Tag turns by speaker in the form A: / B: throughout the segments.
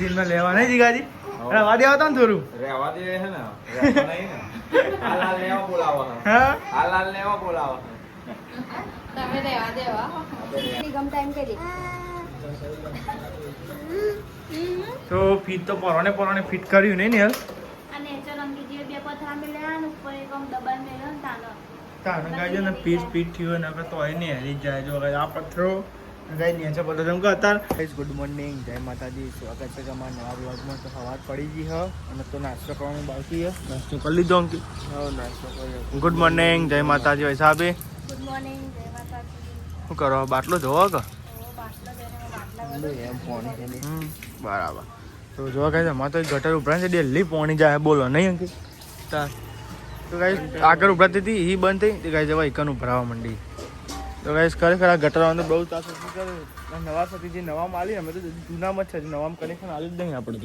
A: दिन में लेवा नहीं जीगाजी रवा दे होता थोड़ू
B: रेवा दे है ना रेवा नहीं ना हालाल लेवा बोलावा
A: हां
B: हालाल लेवा बोलावा
C: તમે રેવા દેવા નિગમ ટાઈમ કરી
A: तो फिट तो पराने फिट કર્યું નહીં ને
C: અને ચરંગી જે બે પથરા મેલ્યા ને ઉપર એક આમ દબાણ મેલ્યો ને તાનો
A: ગાય ને પીટ થયો ને તો એ નહીં હરી જાય જો આ પથરો ગાય નીચે પડો જેમ કે અત્યારે ગાઈસ ગુડ મોર્નિંગ જય માતાજી સ્વાગત છે તમારા નવા બ્લોગમાં તો સવાર પડી ગઈ હ અને તો નાસ્તો કરવાનો બાકી હ નાસ્તો કરી લીધો અંકિત હા નાસ્તો કર્યો ગુડ મોર્નિંગ જય માતાજી ભાઈ સાહેબ
C: ગુડ મોર્નિંગ જય માતાજી
A: શું કરો બાટલો જોવો કે
C: બાટલો દેને
A: એમ પાણી બરાબર તો જોવા ગાઈસ અમાર તો ગટર ઉપરાંત ડેલી પાણી જાય બોલો નહીં અંકિત તો ગાઈસ આગળ ઉભરાતી હતી એ બંધ થઈ તો ગાઈસ હવે એકન ઉભરાવા માંડી તો ગાઈસ ખરેખર આ ગટરવાનું બહુ તાસ કરે નવા સતી જે નવા માલી અમે તો જૂનામાં જ છે નવામાં કનેક્શન આલી જ નહીં આપણે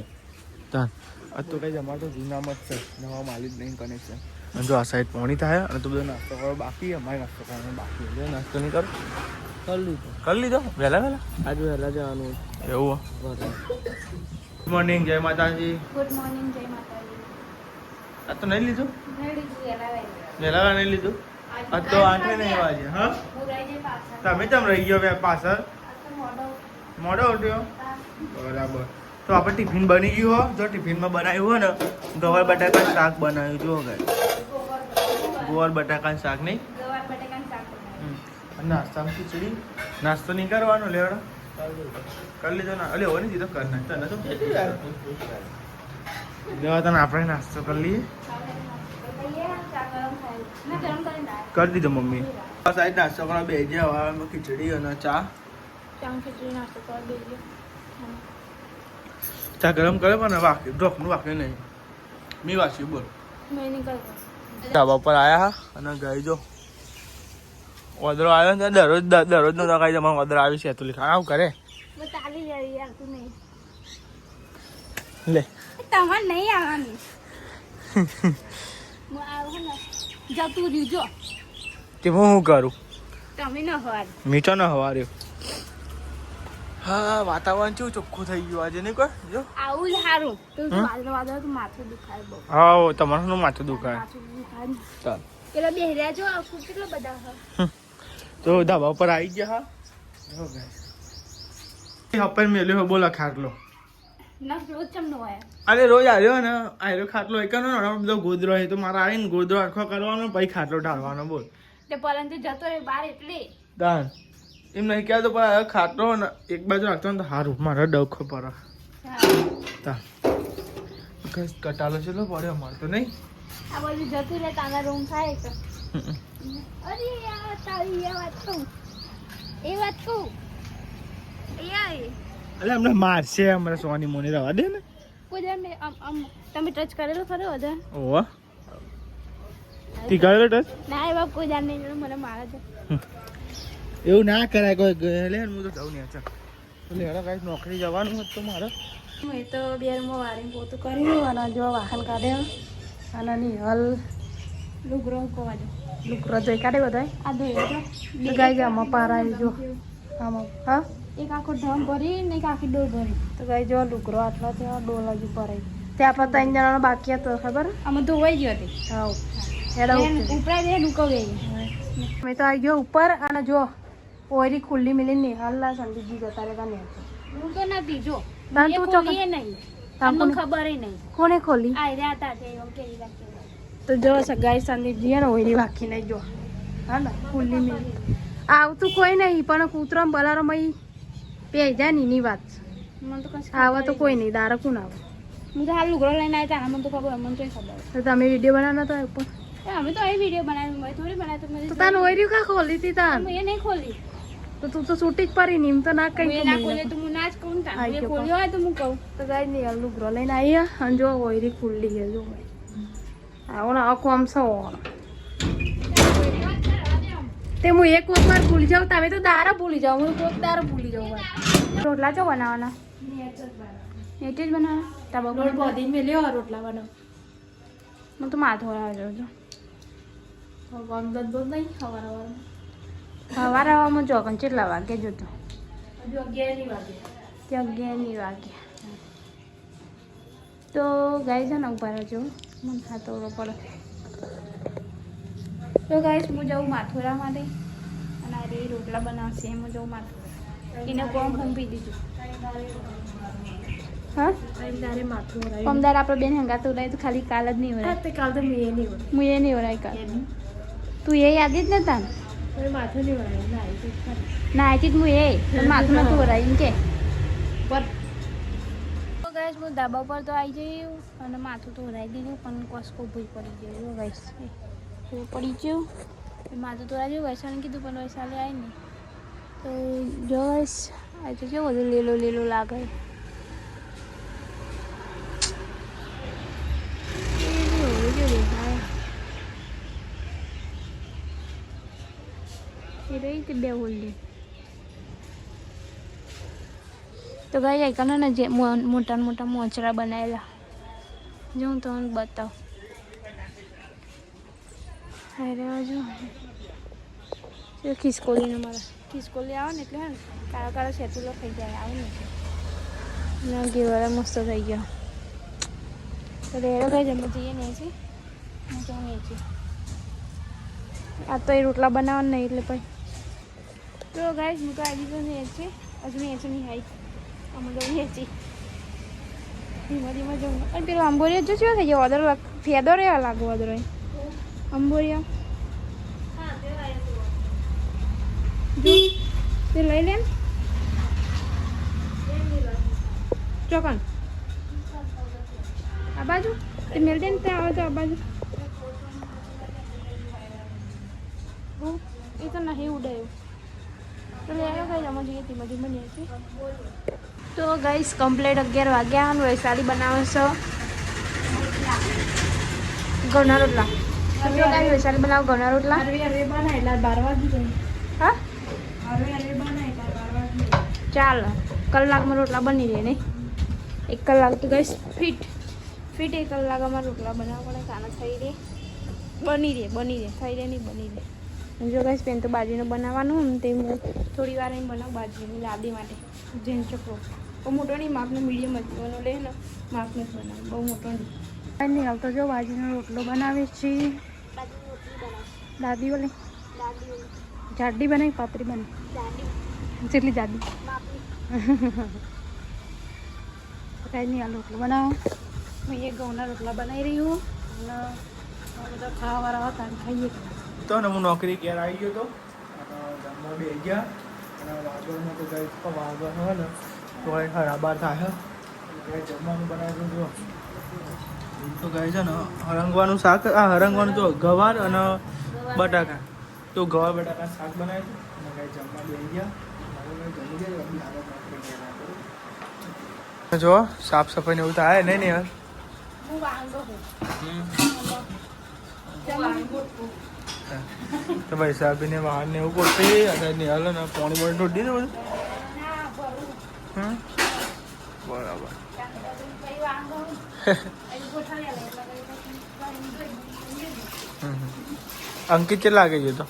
A: તો તો ગાઈસ અમારે તો જૂનામાં જ છે નવામાં આલી જ નહીં કનેક્શન અને જો આ સાઈડ પાણી થાય અને તો બધો નાસ્તો કરો બાકી અમારે નાસ્તો કરવાનો બાકી એટલે નાસ્તો નહીં કરો કરી લીધો વહેલા આજે વહેલા જવાનું એવું ગુડ મોર્નિંગ જય માતાજી
C: ગુડ મોર્નિંગ જય માતાજી
A: આ તો નહીં લીધું
C: રેડી
A: વહેલા નહીં લીધું આ તો 8 નહીં વાગે હા
C: પુરાઈ જે પાછા
A: તમે કેમ રહી ગયો પાછળ
C: આ તો
A: મોડો ઉઠ્યો બરાબર તો આપણે ટિફિન બની ગયું હો જો ટિફિનમાં બનાવ્યું હોય ને ગવાર બટાકાનું શાક બનાવ્યું જુઓ ગાય ગોળ બટાકાનું શાક નહીં
C: ગવાર બટેકાનું શાક બનાવ્યું.
A: અને નાસ્તામાં ખીચડી નાસ્તો નહીં કરવાનો લેવડો કરી લીધો ના અલે હોવાની દીધો કર નાખતા ને તો દેવા તને આપણે નાસ્તો કરી લઈએ કરી દીધો મમ્મી સાઈડ નાસ્તો કરવા બે જે હવામાં ખીચડી અને ચા ચા ગરમ કરે પણ વાકી ઢોકનું વાક્યું નહીં મી વાંચ્યું બોલ ધાબા પર આવ્યા હા અને ગઈ જો ઓર્ડર આવ્યો ને દરરોજ નો ગાઈ તમારો ઓર્ડર આવી છે તું લીખા આવું કરે લે
C: તમારે નહીં આવવાની જતું રહ્યું જો
A: તે હું શું કરું
C: તમે ન હવાર
A: મીઠો ન હવાર્યો હા વાતાવરણ કેવું ચોખ્ખું થઈ ગયું આજે નહીં કોઈ જો
C: આવું જ સારું તો વાદળ તો માથું દુખાય બહુ
A: હા તમારું માથું દુખાય
C: માથું દુખાય
A: ચાલ
C: પેલા બેહર્યા જો આખું કેટલા બધા હોય
A: તો ધાબા ઉપર આવી ગયા હા હપ્પર મેલ્યો બોલા ખાટલો
C: ના રોજ ચમનો હોય
A: અરે રોજ આવ્યો ને આવ્યો ખાટલો એકનો બધો ગોદરો હોય તો મારે આવીને ગોદરો આખો કરવાનો પછી ખાટલો ઢાળવાનો બોલ
C: તે પરંતુ જતો રહે બહાર એટલે
A: દાન એમ નહીં કહેતો પણ હવે ખાટલો ને એક બાજુ રાખતો ને તો હારું મારે ડખો પર તા કટાલો છે પડ્યો અમારે તો નહીં
C: આ બાજુ જતું રહે તારા રૂમ થાય તો અરે યાર તારી એ વાત કહું
A: એટલે અમને મારશે અમારે સોની મોની રવા દે ને
C: કોઈ તમે ટચ કરેલો ખરો અધર
A: ઓહો તી કરેલો ટચ
C: ના એવા કોઈ જાણ નહીં મને મારે છે
A: એવું ના કરાય કોઈ લે હું તો જાઉં નહીં ચાલ તો લેડા કાંઈક નોકરી જવાનું હતું તો મારે
C: મેં તો બેરમાં વારીને પોતું કર્યું અને જો વાહન કાઢ્યો અને નિહલ લુગરો કોવા જો લુગરો જોઈ કાઢે બધા આ ધોઈ જો ગાય આમાં પારાય જો આમાં હા એક આખો ઢમ ભરી ને એક આખી ડોલ ભરી તો ગાય જો લુગરો આટલો ત્યાં ડોલ હજુ ભરાય ત્યાં આપણે 3 જણાનો બાકી હતો ખબર આમાં ધોવાઈ ગયો હતી હા ઉપરા દે ડુકવે મેં તો આવી ગયો ઉપર અને જો ઓયરી ખુલ્લી મિલી નિહાલના સંદીપજી જતા રહેતા ને હું તો નથી જો ખોલી નહીં તમને ખબર નહીં કોને ખોલી તો જો સગાઈ સંદીપજી ને ઓયરી વાખી નહીં જો હા ને ખુલ્લી મિલી આવતું કોઈ નહીં પણ કૂતરામ બલારામાં પે જાય ની વાત આવા તો કોઈ નહીં દારા કોણ આવે હું તો હાલ લુગડો લઈને આવ્યા હતા મને તો ખબર મને તો ખબર તો તમે વિડીયો બનાવના તો ઉપર અમે તો અહીં વિડીયો બનાવ્યો મેં થોડી બનાવ્યો તો તાન ઓયરી કા ખોલી હતી તાન મેં નહીં ખોલી તો તું તો છૂટી જ પડી ની તો ના કઈ ના ખોલી તો હું ના જ કહું તા મેં ખોલ્યો હોય તો હું કહું તો ગાઈ ની હાલ લુગડો લઈને આવ્યા અને જો ઓયરી ખુલ્લી છે જો આવો ને આખો આમ સો તે હું એક વાર ભૂલી જાઉં તમે તો દારા ભૂલી જાઉં હું કોક દારા ભૂલી જાઉં રોટલા ચો બનાવવાના એટલે જ બનાવવાના તાબા બધી મેલ્યો રોટલા બનાવ હું તો માથું આવી જાઉં છું ગંદત બોલ નહીં હવારમાં જો કેટલા વાગે જોતો 11 વાગે તો ગાય છે ને ઉભા રહેજો મને ખાતો પડે. તો ગાઈસ હું જાઉં માથુરા માટે અને આ રે રોટલા બનાવશે હું જાઉં માથુરા એને કોમ ફૂંપી દીધું. હા પમદાર આપણે બેન હંગા તો ઉડાય તો ખાલી કાલ જ નહીં હોય કાલ તો હું એ નહીં હોય કાલ તું એ યાદ જ નતા ને માથું નહીં વરાય ના આઈ જ હું એ પણ માથું નતું વરાય એમ કે તો ગાઈસ હું ધાબા પર તો આવી જયું અને માથું તો વરાઈ દીધું પણ કોસકો ભૂઈ પડી ગયું ગાઈસ પડી ગયું માથું તો રાજુ વૈશાલી કીધું પણ વૈશાલી આવી નહીં તો જો ગાઈસ આ તો કેવું બધું લીલો લીલો લાગે બે બોલી તો ગાઈ આઈકન ને જે મોટા મોટા મોચરા બનાવેલા જો હું તમને બતાવું જો ખિસકોલીને મારા ખિસકોલી આવે ને એટલે હે ને કાળા કાળા સેતુલો થઈ જાય આવે ને ઘેવાળા મસ્ત થઈ ગયો તો રેડો કઈ જમવા જઈએ નહીં છે હું તો નહીં છે આ તો એ રોટલા બનાવવાના નહીં એટલે પછી તો ગાઈસ હું તો આવી તો નહીં છે હજુ નહીં છે નહીં આવી અમે તો નહીં છે ધીમા ધીમા જવું અને પેલો અંબોરિયા જો શું થઈ ગયો ઓર્ડર ફેદો રહેવા લાગો ઓર્ડર અંબોરિયા જો તે લઈ લે ચોકન આ બાજુ તે મેળ દે ને ત્યાં આવે તો આ બાજુ એ તો નહીં ઉડાયું તો લેવા કઈ જમા જોઈએ ધીમે ધીમે નહીં છે તો ગાઈસ કમ્પ્લીટ 11 વાગ્યા અને વૈશાલી બનાવે છે ઘઉંના રોટલા વૈશાલી બનાવો ઘઉંના રોટલા હા ચાલ કલાકમાં રોટલા બની રહે નહીં 1 કલાક તો ગાઈસ ફિટ 1 કલાકમાં રોટલા બનાવવા પડે કાના થઈ રહે બની રહે થઈ રહે નહીં બની રહે જો ગાઈસ પેન તો બાજરીનું બનાવવાનું તે હું થોડી વાર અહીં બનાવું બાજરીની લાદી માટે જેન ચકરો બહુ મોટો નહીં માપનો મીડિયમ જ બનો લે ને માપનો જ બનાવ બહુ મોટો નહીં નહીં આવતો જો બાજરીનો રોટલો બનાવે છે દાદી ઓલી જાડી બનાવી પાતળી બનાવી જેટલી જાડી કાંઈ નહીં આ રોટલો બનાવો હું એ ઘઉંના રોટલા બનાવી રહી હું અને બધા ખાવાવાળા હતા ખાઈએ
A: તો ને હું નોકરી ઘેર આવી ગયો તો જમવા બે ગયા અને વાગવાનું તો ગઈ વાગવાનું હોય ને તો હરાબાર થાય જમવાનું બનાવ્યું જો તો ગાય છે ને હરંગવાનું શાક આ હરંગવાનું તો ગવાર અને બટાકા તો ગવાર બટાકા શાક બનાવ્યું અને ગાય જમવા બે ગયા જો સાફ સફાઈ ને એવું થાય નહીં ને યાર તો ભાઈ સાહેબને વાહન ને એવું કરતી અને નિહાલ ને પાણી પાણી ઢોળી દે બધું બરાબર અંકિત કેટલા લાગે છે તો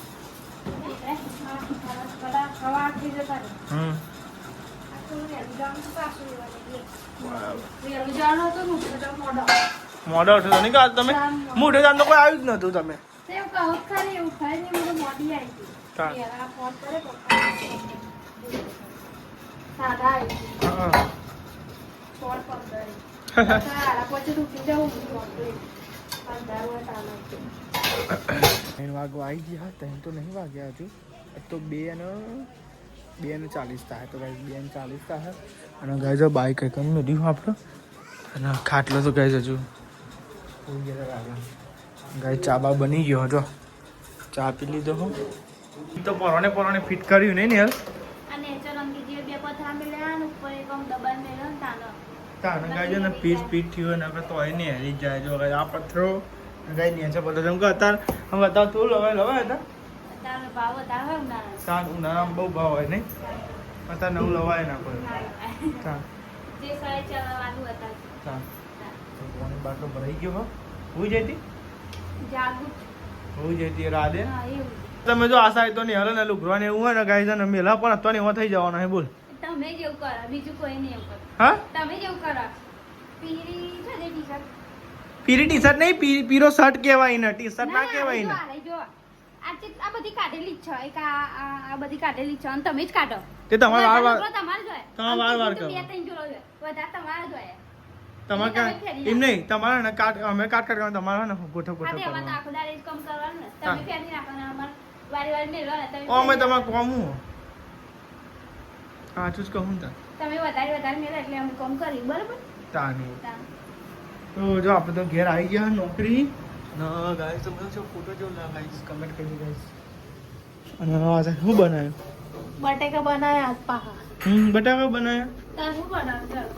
A: મોડા ઉઠે તો નહીં કાલ તમે મોઢે જાણ તો કોઈ આવ્યું જ નતું તમે વાગવા આવી ગયા ત્રણ તો નહીં વાગ્યા હજુ તો 2:40 થાય તો ગાય 2:40 થાય અને ગાય જો બાઈક કંઈ મેળ્યું આપણે અને ખાટલો તો ગાય હજુ ગાય ચા બા બની ગયો હતો ચા પી લીધો હો તો પરોણે ફિટ કર્યું નહીં ને યાર તાને ગાય ને પીસ થયું ને આપણે તો નહીં હેરી જાય જો આ પથ્થરો ગાય નીચે પડતો જેમ કે અત્યારે હવે અત્યારે તું લવાય હતા ઉનાળામાં બહુ ભાવ હોય નહીં અત્યારે નવું લવાય ના પડે બાટલો ભરાઈ ગયો હું જતી રાધે તમે જો આશા તો નહીં હલે ને લુગરો ને એવું હોય ને ગાય છે ને મેલા પણ હતો ને એવો થઈ જવાનો હે બોલ
C: તમે જેવું કરો બીજું કોઈ નહીં એવું કરો
A: હા
C: તમે જેવું કરો પીરી છે ને ટી-શર્ટ.
A: પીરી ટી શર્ટ નહીં, પીરો શર્ટ કહેવાય ને, ટી શર્ટ ના કહેવાય ને.
C: જો આ બધી કાઢેલી જ છે. એક આ બધી કાઢેલી છે અને તમે જ કાઢો.
A: તે તમારે વાર
C: તમારે જોઈએ.
A: તમારે વાર કરો.
C: બે ત્રણ જોડો જોઈએ. વધારે તમારે જોઈએ.
A: તમારે કાંઈ એમ નહીં, તમારે ને કાટ અમે કાટ કરવાનું, તમારે ને ગોઠવ
C: હા,
A: ગોઠવ
C: તે અમારે તો
A: કરવાનું.
C: આખો દાડે જ કામ કરવાનું ને. તમે ફેરી નાખવાના, અમારે વારી મેળવાના. તમે
A: ઓ અમે
C: ફેરી
A: તમારે કોમ હું સાચું જ કહું ને
C: તમે વધારે મેળવો એટલે અમે કામ કરી બરાબર.
A: તાનું.
C: તાન.
A: તો જો આપણે તો ઘેર આવી ગયા નોકરી. ના ગાઈસ તમે જો ફોટો જો ના ગાઈસ કમેન્ટ કરી ગાઈસ. અને આજે શું બનાવ્યું?
C: બટેકા બનાવ્યા આજ પાહા.
A: બટાકા બનાવ્યા.
C: તાર શું બનાવ્યું?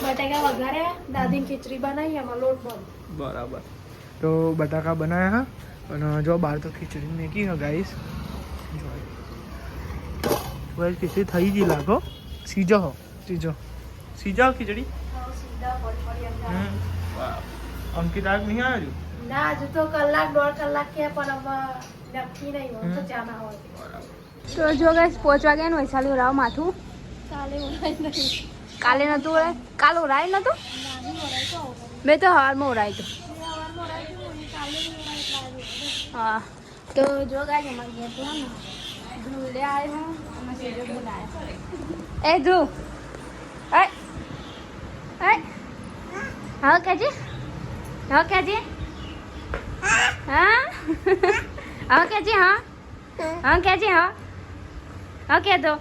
C: બટેકા વઘાર્યા, દાદીની ખીચડી બનાવી, એમાં લોટ બંધ.
A: બરાબર. તો બટાકા બનાવ્યા અને જો બહાર તો ખીચડી મેકી હે ગાઈસ. જો ગાઈસ ખીચડી થઈ ગઈ લાગો. સીજો ખીચડી.
C: સીધા ફટફટી અંદર.
A: અંકિત આગ નહીં આવ્યો?
C: ના, હજુ તો કલાક દોઢ કલાક કે પણ હવે નક્કી નહીં હોય તો જાના હોય. તો જો ગાઈસ પહોંચવા ગયા ને વૈશાલી ઉરાવ માથું. કાલે નતું ઉરાય. કાલે ઉરાય નતું. મેં તો હવારમાં ઉરાય તો. હા, તો જો ગાઈસ અમારે ઘેર તો ને ધ્રુવ લે આવ્યો હું અને સેજો બોલાયા. એ ધ્રુવ, એ હા કેજી, હા કેજી, હા હા કેજી, હા હા કેજી, હા કે તો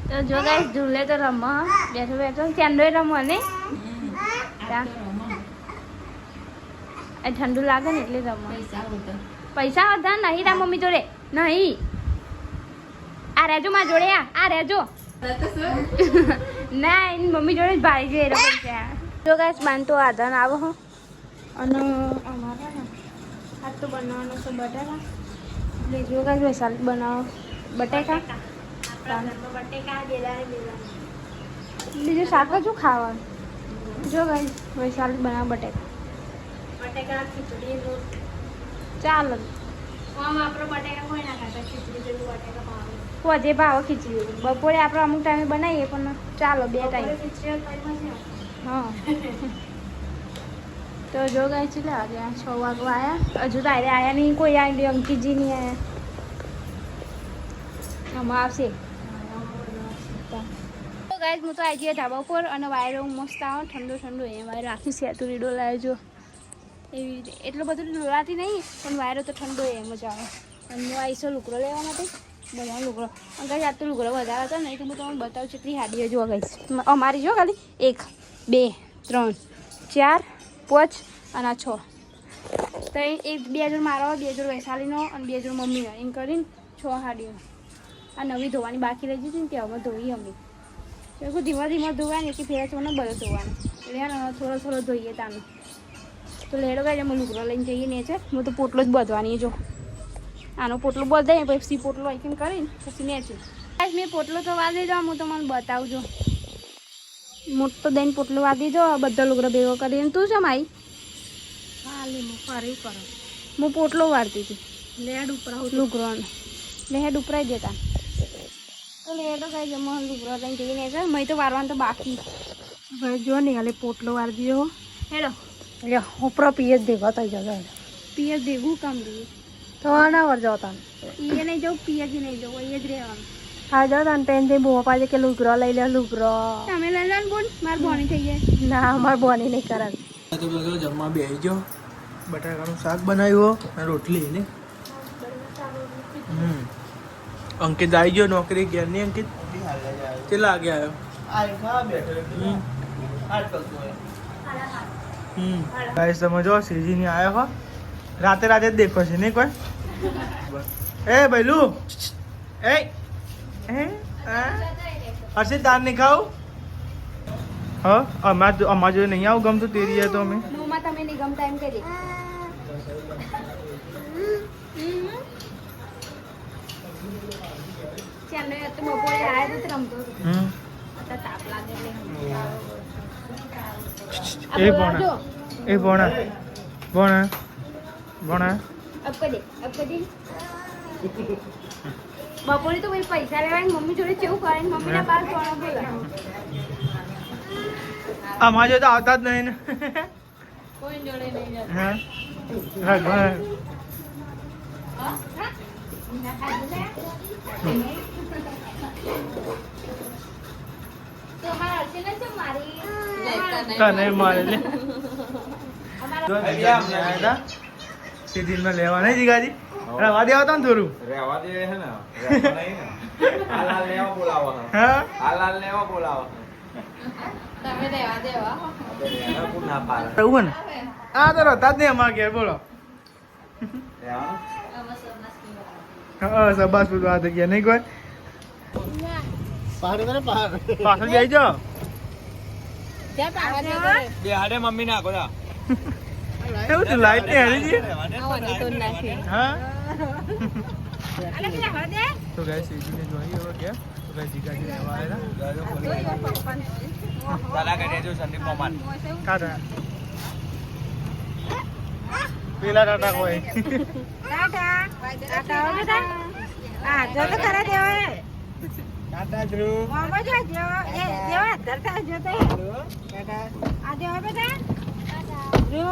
C: તો જો ગાઈસ ધ્રુલે તો રમવા બેઠો ચાંદોય રમવા ને એ ઠંડુ લાગે ને એટલે રમવા. પૈસા વધારે નહીં રા મમ્મી જોડે નહીં. આ રહેજો માં જોડે, આ રહેજો. ના એની મમ્મી જોડે જ ભાઈ છે પૈસા. જો ગાઈસ બાંધતો આધાર આવો હો અને અમારા ને આજ તો બનાવવાનો છે બટાકા. એટલે જો ગાઈસ વૈશાલી બનાવો બટાકા. બીજું શાક શું ખાવાનું? જો ગાઈસ વૈશાલી બનાવો બટાકા. ખીચડી ચાલો. પોજે ભાવ ખીચડી બપોરે આપણે અમુક ટાઈમે બનાવીએ પણ ચાલો 2 ટાઈમ. હા, તો જો ગાય છે ગયા 6 વાગવા આવ્યા. હજુ તો આયા નહીં, કોઈ આવી અંકિતજી નહીં આવ્યા. આમાં આવશે. તો ગાઈસ હું તો આવી જઈએ ધાબા ઉપર અને વાયરો મસ્ત આવે ઠંડો એ વાયરો રાખી સેતુરીડો લાવજો એવી રીતે. એટલું બધું ડોળાતી નહીં પણ વાયરો તો ઠંડો એ મજા આવે. અને હું આવીશું લુગડો લેવા માટે. બધા લુગડો ગાઈસ આજ તો લુગડો વધારે હતો નહીં તો હું તમને બતાવું છું. એટલી હાડીઓ જોવા ગાઈસ અમારી જો ખાલી 1 2 3 4 5 અને 6 તો એક 2 જોડ મારો, 2 જોડ વૈશાલીનો અને 2 જોડ મમ્મીનો એમ કરીને 6 હાડીઓ. આ નવી ધોવાની બાકી રહી જતી ને ત્યાંમાં ધોઈ અમે. તો ધીમા ધોવાય ને એટલી ફેર છો ને બધો ધોવાનું એટલે થોડો ધોઈએ તાનું. તો લેડો ગાય અમે લુગડો લઈને જઈએ ને છે. હું તો પોટલો જ બધવાની જો આનો પોટલો બધાય પછી પોટલો આઈકન કરીને પછી નેચું. મેં પોટલો તો વાદી દો, હું તમને બતાવજો. મોટો દઈને પોટલો વાદી દો બધા લુગડો ભેગો કરીને. તું છે માઈ? હું પોટલો વાળતી હતી લેડ ઉપર લુગડો લેડ ઉપરાઈ દેતા. તો લેડો ગાય અમે લુગડો લઈને જઈને છે. મેં તો વારવાનું તો બાકી જો ને હાલે પોટલો વાળી દીધો. હેડો ઉપરો પિયજ ભેગો થઈ જતો. પિયજ ભેગું કામ દઈએ તો ના વર જાવ તને એ નહીં જવું, પિયજ નહીં જવું, એ જ રહેવાનું. હા જાઓ તને પેન જઈ બૂમો પાડે કે લુગરો લઈ લે લુગરો. તમે લઈ લો ને બોન, મારી બોની થઈ જાય. ના મારી બોની નહીં કરાવી.
A: તો બધો જમવા બેસી ગયો. બટાકાનું શાક બનાવ્યું અને રોટલી ને. અંકિત આવી ગયો નોકરી ઘેર ની. અંકિત કેટલા વાગે આવ્યો? ગાઈસ તમે જો શ્રીજી ની આવ્યો હો. રાતે જ દેખો છે નહીં કોઈ. એ ભૈલું એ હર્ષિત દાન નહીં ખાવું? હા અમાર જોડે નહીં આવું ગમતું તેરી તો અમે
C: તમે નહીં ગમતા એમ કરી. બપોરે આવ્યો તો રમતો તાપ લાગે
A: એ ભોણા
C: બપોરે તો ભાઈ પૈસા લેવાય મમ્મી જોડે કેવું કરે મમ્મી ના બાર કોણ બોલા
A: અમારે તો આવતા જ નહીં ને
C: કોઈ જોડે નહીં જતો.
A: હા ભગવાન
C: તો મારા અર્ચના છે મારી
A: તને મારે લે સીધી માં લેવા નહીં જીગાજી રવા દે આવતા ને થોડું
B: રહેવા દે હે ને રહેતો નહીં ને આ લાલ ને એવો બોલાવો હે.
A: હા
B: આ લાલ ને એવો બોલાવો હે.
C: તમે દેવા દેવા
B: આપણે એને કોણ ના પાડે
A: એવું ને આ તો રહેતા જ નહીં અમારે ઘેર બોલો
B: રહેવાનું?
A: હા સબાસ બધું આ જગ્યા નહીં કોઈ પાછળ જઈ જાઓ
C: ત્યાં પાવા જતો રે.
B: બે હાડે મમ્મી નાખો જા.
A: એવું છે લાઈટ ને હરી જઈએ
C: આવવાની તો નાખી.
A: હા
C: અલે પેલા હળ દે.
A: તો ગાય સીધીને જોઈ હવે કે તો ગાય જીગાજી લેવા આવેલા
B: તારા ઘરે જો સંદીપ મોમાન
A: કાઢા પેલા ટાટા કોઈ
C: ટાટા ટાટા હો બેટા. આ જો તો કરે દેવા.
A: ટાટા ધ્રુવ
C: મામા જો જો એ દેવા ધરતા જો તો. ટાટા આ દેવા બેટા. ટાટા. જો